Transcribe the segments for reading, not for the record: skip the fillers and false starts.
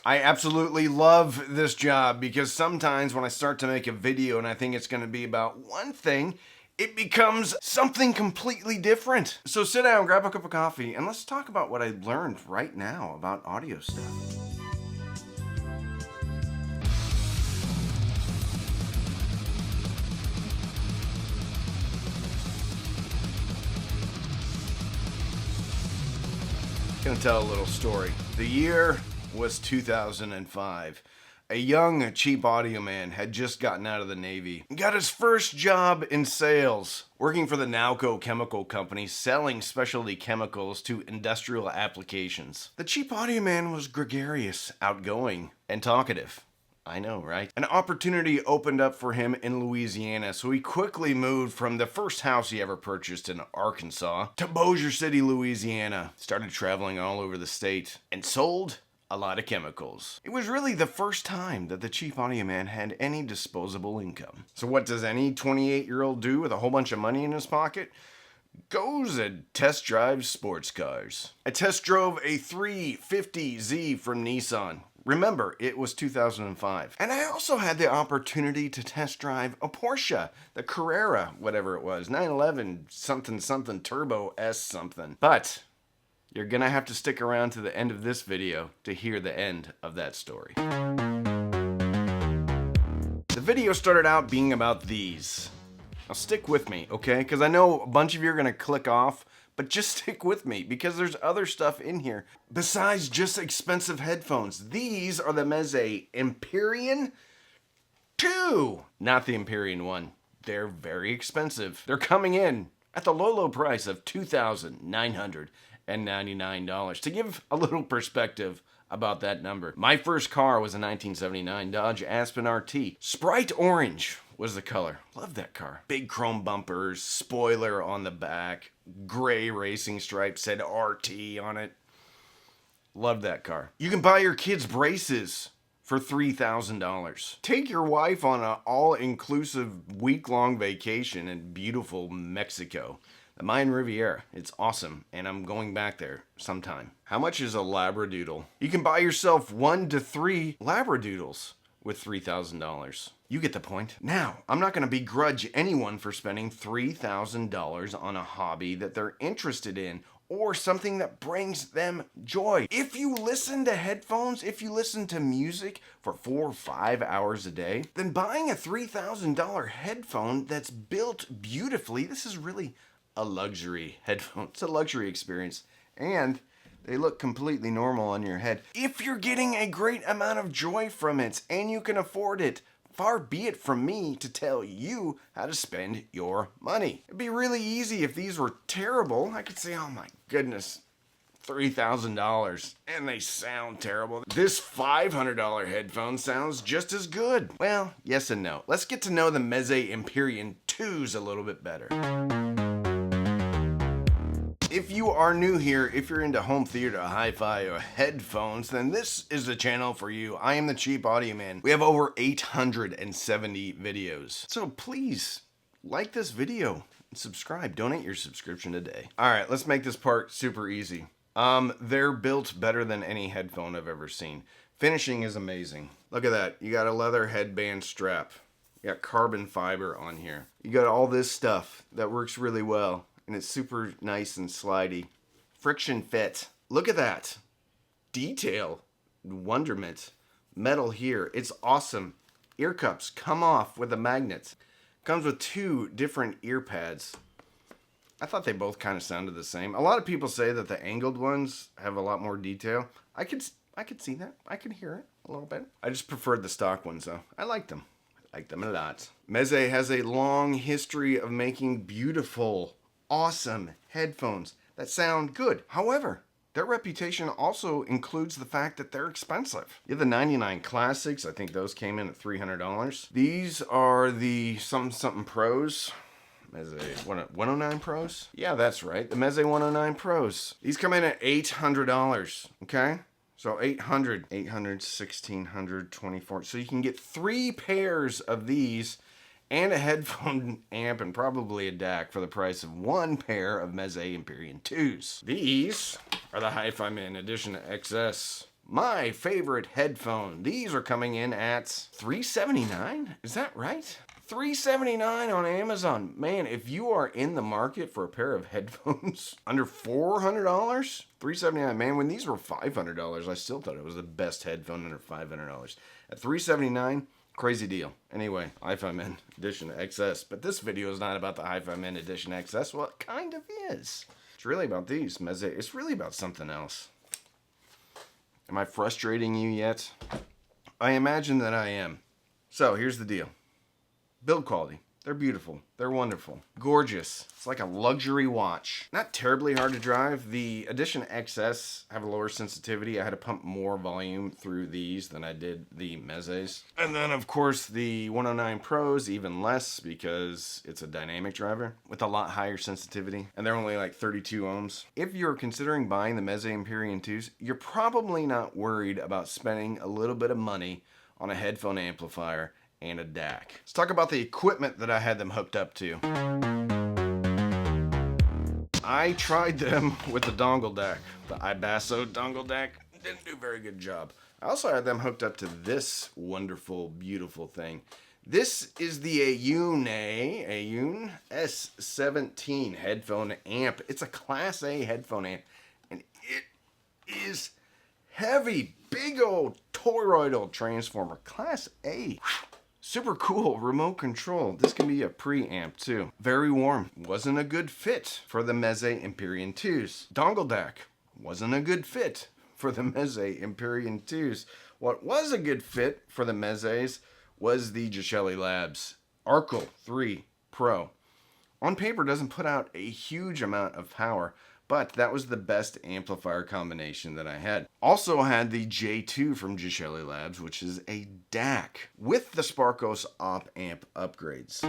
I absolutely love this job because sometimes when I start to make a video and I think it's going to be about one thing, it becomes something completely different. So sit down, grab a cup of coffee, and let's talk about what I learned right now about audio stuff. I'm going to tell a little story. The year was 2005. A young, cheap audio man had just gotten out of the Navy and got his first job in sales, working for the Nowco Chemical Company, selling specialty chemicals to industrial applications. The cheap audio man was gregarious, outgoing, and talkative. I know, right? An opportunity opened up for him in Louisiana, so he quickly moved from the first house he ever purchased in Arkansas to Bossier City, Louisiana. Started traveling all over the state and sold a lot of chemicals. It was really the first time that the chief audio man had any disposable income. So what does any 28-year-old do with a whole bunch of money in his pocket? Goes and test drives sports cars. I test drove a 350Z from Nissan. Remember, it was 2005. And I also had the opportunity to test drive a Porsche, the Carrera, whatever it was, 911 something turbo S something. But you're gonna have to stick around to the end of this video to hear the end of that story. The video started out being about these. Now stick with me, okay? Because I know a bunch of you are gonna click off, but just stick with me because there's other stuff in here besides just expensive headphones. These are the Meze Empyrean 2, not the Empyrean 1. They're very expensive. They're coming in at the low price of $2,999. To give a little perspective about that number, my first car was a 1979 Dodge Aspen RT. Sprite orange was the color. Love that car. Big chrome bumpers, spoiler on the back, gray racing stripes, said RT on it. Love that car. You can buy your kids braces for $3,000. Take your wife on an all-inclusive week-long vacation in beautiful Mexico. The Mayan Riviera. It's awesome, and I'm going back there sometime. How much is a Labradoodle? You can buy yourself 1 to 3 Labradoodles with $3,000. You get the point. Now, I'm not going to begrudge anyone for spending $3,000 on a hobby that they're interested in or something that brings them joy. If you listen to headphones, if you listen to music for 4 or 5 hours a day, then buying a $3,000 headphone that's built beautifully, this is really a luxury headphone. It's a luxury experience. And they look completely normal on your head. If you're getting a great amount of joy from it and you can afford it, far be it from me to tell you how to spend your money. It'd be really easy if these were terrible. I could say, oh my goodness, $3,000 and they sound terrible. This $500 headphone sounds just as good. Well, yes and no. Let's get to know the Meze Empyrean 2s a little bit better. If you are new here, if you're into home theater, hi-fi, or headphones, then this is the channel for you. I am the Cheap Audio Man. We have over 870 videos. So please, like this video and subscribe. Donate your subscription today. All right, let's make this part super easy. They're built better than any headphone I've ever seen. Finishing is amazing. Look at that. You got a leather headband strap. You got carbon fiber on here. You got all this stuff that works really well. And it's super nice and slidey. Friction fit. Look at that. Detail. Wonderment. Metal here. It's awesome. Ear cups come off with a magnet. Comes with 2 different ear pads. I thought they both kind of sounded the same. A lot of people say that the angled ones have a lot more detail. I could see that. I could hear it a little bit. I just preferred the stock ones though. I liked them. I liked them a lot. Meze has a long history of making beautiful, awesome headphones that sound good. However, their reputation also includes the fact that they're expensive. You have the 99 Classics. I think those came in at $300. These are the something Pros. Meze 109 Pros? Yeah, that's right. The Meze 109 Pros. These come in at $800, okay? So 800, 1600, 24. So you can get 3 pairs of these and a headphone amp and probably a DAC for the price of 1 pair of Meze Empyrean 2s. These are the Hifiman Edition XS my favorite headphone. These are coming in at $379. Is that right? $379 on Amazon. Man, if you are in the market for a pair of headphones under $400, $379. Man, when these were $500, I still thought it was the best headphone under $500. At $379, crazy deal. Anyway, Hifiman Edition XS. But this video is not about the Hifiman Edition XS. Well, it kind of is. It's really about these Meze. It's really about something else. Am I frustrating you yet? I imagine that I am. So here's the deal. Build quality. They're beautiful. They're wonderful. Gorgeous. It's like a luxury watch. Not terribly hard to drive. The Edition XS have a lower sensitivity. I had to pump more volume through these than I did the Mezes. And then, of course, the 109 Pros, even less because it's a dynamic driver with a lot higher sensitivity. And they're only like 32 ohms. If you're considering buying the Meze Empyrean 2s, you're probably not worried about spending a little bit of money on a headphone amplifier and a DAC. Let's talk about the equipment that I had them hooked up to. I tried them with the dongle DAC, the Ibasso dongle DAC. Didn't do a very good job. I also had them hooked up to this wonderful, beautiful thing. This is the Aune S17 headphone amp. It's a Class A headphone amp, and it is heavy, big old toroidal transformer, Class A. Super cool remote control. This can be a preamp too. Very warm. Wasn't a good fit for the Meze Empyrean 2s. Dongle DAC wasn't a good fit for the Meze Empyrean 2s. What was a good fit for the Mezes was the Gishelli Labs Arco 3 Pro. On paper, doesn't put out a huge amount of power, but that was the best amplifier combination that I had. Also had the J2 from Gishelli Labs, which is a DAC with the Sparkos op amp upgrades.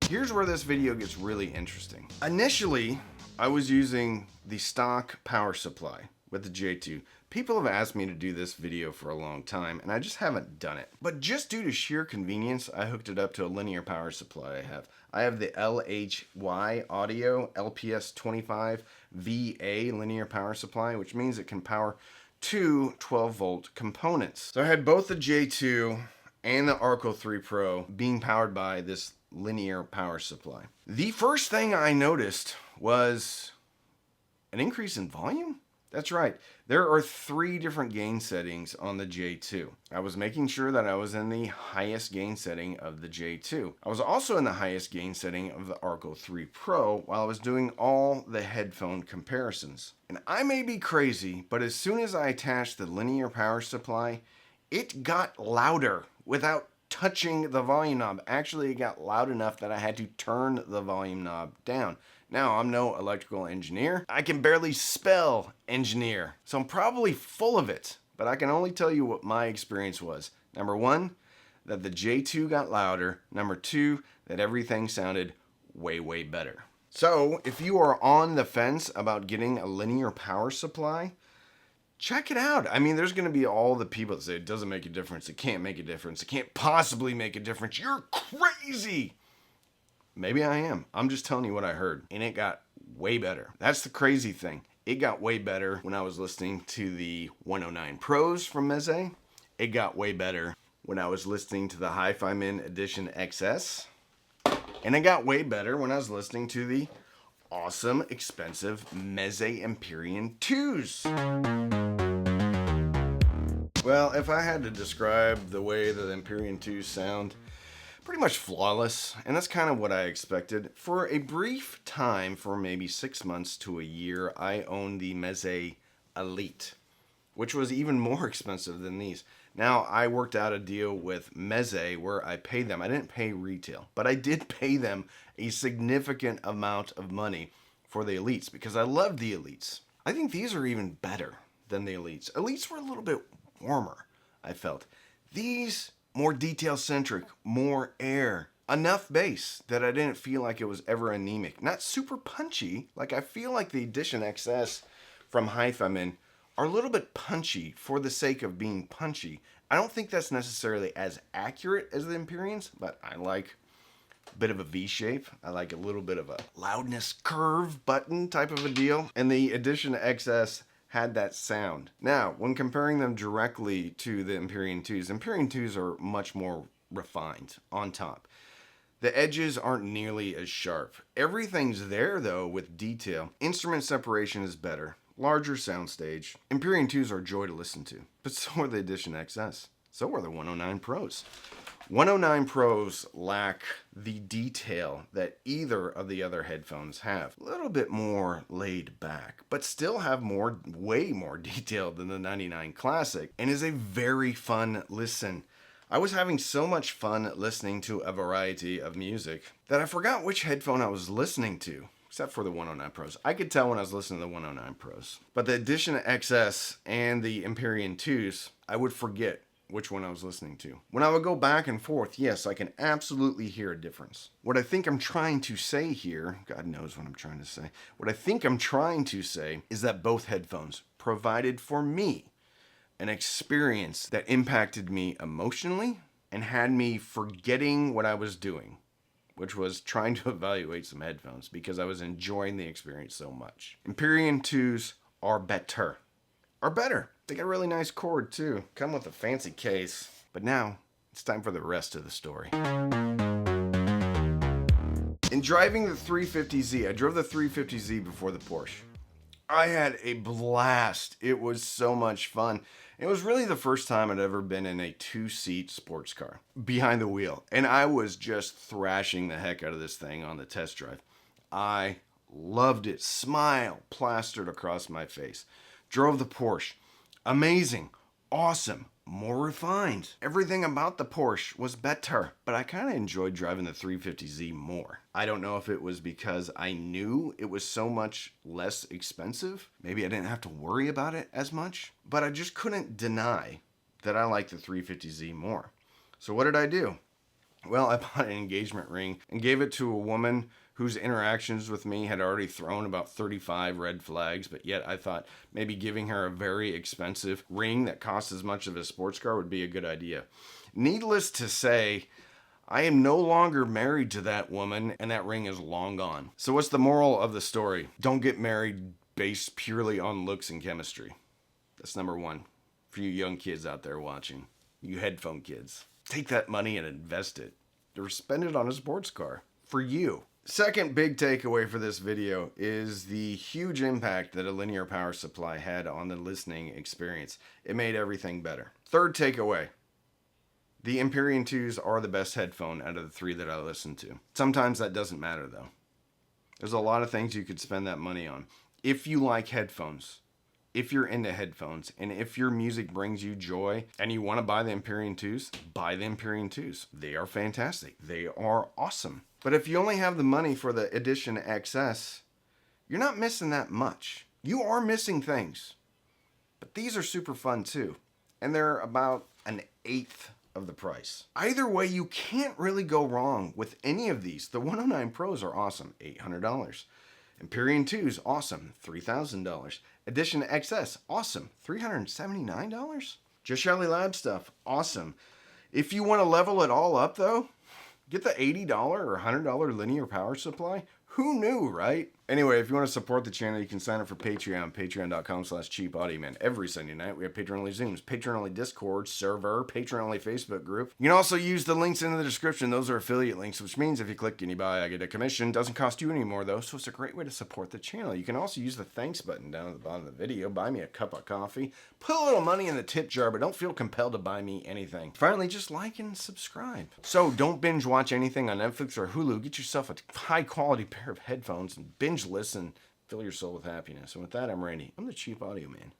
Here's where this video gets really interesting. Initially, I was using the stock power supply with the J2. People have asked me to do this video for a long time, and I just haven't done it. But just due to sheer convenience, I hooked it up to a linear power supply I have. I have the LHY Audio LPS 25 VA linear power supply, which means it can power two 12-volt components. So I had both the J2 and the Arco 3 Pro being powered by this linear power supply. The first thing I noticed was an increase in volume. That's right. There are 3 different gain settings on the J2. I was making sure that I was in the highest gain setting of the J2. I was also in the highest gain setting of the Arco 3 Pro while I was doing all the headphone comparisons. And I may be crazy, but as soon as I attached the linear power supply, it got louder without touching the volume knob. Actually, it got loud enough that I had to turn the volume knob down. Now, I'm no electrical engineer. I can barely spell engineer, so I'm probably full of it, but I can only tell you what my experience was. Number 1, that the J2 got louder. Number 2, that everything sounded way, way better. So, if you are on the fence about getting a linear power supply, check it out. I mean, there's going to be all the people that say it doesn't make a difference, it can't make a difference, it can't possibly make a difference. You're crazy! Maybe I am. I'm just telling you what I heard. And it got way better. That's the crazy thing. It got way better when I was listening to the 109 Pros from Meze. It got way better when I was listening to the Hifiman Edition XS. And it got way better when I was listening to the awesome, expensive Meze Empyrean 2s. Well, if I had to describe the way that the Empyrean 2s sound, pretty much flawless, and that's kind of what I expected. For a brief time, for maybe 6 months to a year, I owned the Meze Elite, which was even more expensive than these. Now, I worked out a deal with Meze where I paid them. I didn't pay retail, but I did pay them a significant amount of money for the Elites because I loved the Elites. I think these are even better than the Elites. Elites were a little bit warmer, I felt. These more detail-centric, more air, enough bass that I didn't feel like it was ever anemic. Not super punchy, like I feel like the Edition XS from Hifiman are a little bit punchy for the sake of being punchy. I don't think that's necessarily as accurate as the Empyreans, but I like a bit of a V shape. I like a little bit of a loudness curve button type of a deal. And the Edition XS had that sound. Now, when comparing them directly to the Empyrean 2s, Empyrean 2s are much more refined on top. The edges aren't nearly as sharp. Everything's there though with detail. Instrument separation is better. Larger soundstage. Empyrean 2s are a joy to listen to. But so are the Edition XS. So are the 109 Pros. 109 Pros lack the detail that either of the other headphones have. A little bit more laid back, but still have way more detail than the 99 Classic, and is a very fun listen. I was having so much fun listening to a variety of music that I forgot which headphone I was listening to, except for the 109 Pros. I could tell when I was listening to the 109 Pros. But the Edition XS and the Empyrean 2s, I would forget which one I was listening to. When I would go back and forth, yes, I can absolutely hear a difference. What I think I'm trying to say here, God knows what I'm trying to say, what I think I'm trying to say is that both headphones provided for me an experience that impacted me emotionally and had me forgetting what I was doing, which was trying to evaluate some headphones because I was enjoying the experience so much. Empyrean 2s are better. They got a really nice cord too. Come with a fancy case. But now, it's time for the rest of the story. In driving the 350Z, I drove the 350Z before the Porsche. I had a blast. It was so much fun. It was really the first time I'd ever been in a two-seat sports car behind the wheel. And I was just thrashing the heck out of this thing on the test drive. I loved it. Smile plastered across my face. Drove the Porsche. Amazing. Awesome. More refined. Everything about the Porsche was better, but I kind of enjoyed driving the 350Z more. I don't know if it was because I knew it was so much less expensive. Maybe I didn't have to worry about it as much, but I just couldn't deny that I liked the 350Z more. So what did I do? Well, I bought an engagement ring and gave it to a woman whose interactions with me had already thrown about 35 red flags, but yet I thought maybe giving her a very expensive ring that costs as much of a sports car would be a good idea. Needless to say, I am no longer married to that woman, and that ring is long gone. So what's the moral of the story? Don't get married based purely on looks and chemistry. That's number one for you young kids out there watching, you headphone kids. Take that money and invest it, or spend it on a sports car for you. Second big takeaway for this video is the huge impact that a linear power supply had on the listening experience. It made everything better. Third takeaway, the Empyrean 2s are the best headphone out of the three that I listen to. Sometimes that doesn't matter though. There's a lot of things you could spend that money on. If you like headphones, if you're into headphones, and if your music brings you joy and you want to buy the Empyrean 2s, buy the Empyrean 2s. They are fantastic. They are awesome. But if you only have the money for the Edition XS, you're not missing that much. You are missing things. But these are super fun too. And they're about an eighth of the price. Either way, you can't really go wrong with any of these. The 109 Pros are awesome, $800. Empyrean 2s, awesome, $3,000. Edition XS, awesome, $379. Just Shelly Lab stuff, awesome. If you want to level it all up though, get the $80 or $100 linear power supply. Who knew, right? Anyway, if you want to support the channel, you can sign up for Patreon, patreon.com/cheapaudioman. Every Sunday night, we have Patreon-only Zooms, Patreon-only Discord server, Patreon-only Facebook group. You can also use the links in the description. Those are affiliate links, which means if you click and you buy, I get a commission. Doesn't cost you anymore, though, so it's a great way to support the channel. You can also use the thanks button down at the bottom of the video. Buy me a cup of coffee. Put a little money in the tip jar, but don't feel compelled to buy me anything. Finally, just like and subscribe. So don't binge watch anything on Netflix or Hulu. Get yourself a high-quality pair of headphones and binge listen, fill your soul with happiness. And with that, I'm Randy. I'm the Cheap Audio Man.